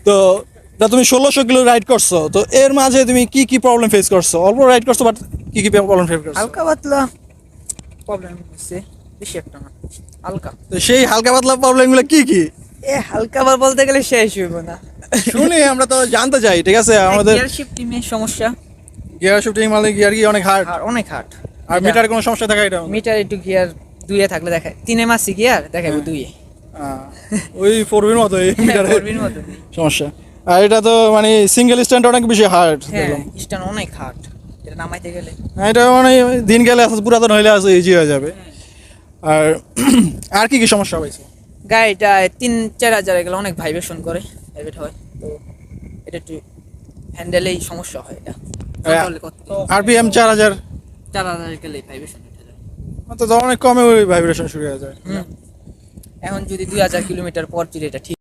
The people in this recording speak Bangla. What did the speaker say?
তো তুমি 1600 কিলো রাইড করছো, তো এর মাঝে তুমি কি কি প্রবলেম ফেস করছো? অল্প রাইড করছো বাট কি কি প্রবলেম ফেস করছো? হালকা পাতলা প্রবলেম হচ্ছে, বেশি একটা না, হালকা। তো সেই হালকা পাতলা প্রবলেমগুলো কি কি? হালকা বার বলতে গেলে শেষ হইব না। শুনি, আমরা তো জানতে চাই, ঠিক আছে? আমাদের গিয়ার শিফটিং এর সমস্যা, গিয়ার শিফটিং মানে গিয়ার কি অনেক হার্ড, আর অনেক হার্ড। আর মিটারে কোনো সমস্যা থাকে এটা? মিটার একটু গিয়ার 2 এ থাকলে দেখায় 3 এ মাসি গিয়ার দেখাবো 2 এ। ওই 4V মতো এই মিটারে করবির মতো। সমস্যা। আর এটা তো মানে সিঙ্গেল স্ট্যান্ড অনেক বেশি হার্ড হ্যাঁ, দেখলাম। স্ট্যান্ড অনেক হার্ড, এটা নামাইতে গেলে। এটা মানে দিন গেলে পুরাতন হইলে আছে ইজি হয়ে যাবে। আর আর কি কি সমস্যা হয়েছে? গাড়িটা 3-4 হাজার গেলে অনেক ভাইব্রেশন করে, ভাইব্রেট হয়, তো এটা একটু হ্যান্ডেলেই সমস্যা হয়। এটা কন্ট্রোল করতে RPM 4000 4,000 গেলে ভাইব্রেশন উঠে যায়। তো অনেক কমে ওই ভাইব্রেশন শুরু হয়ে যায়। এখন যদি 2,000 কিলোমিটার পর যদি এটা ঠিক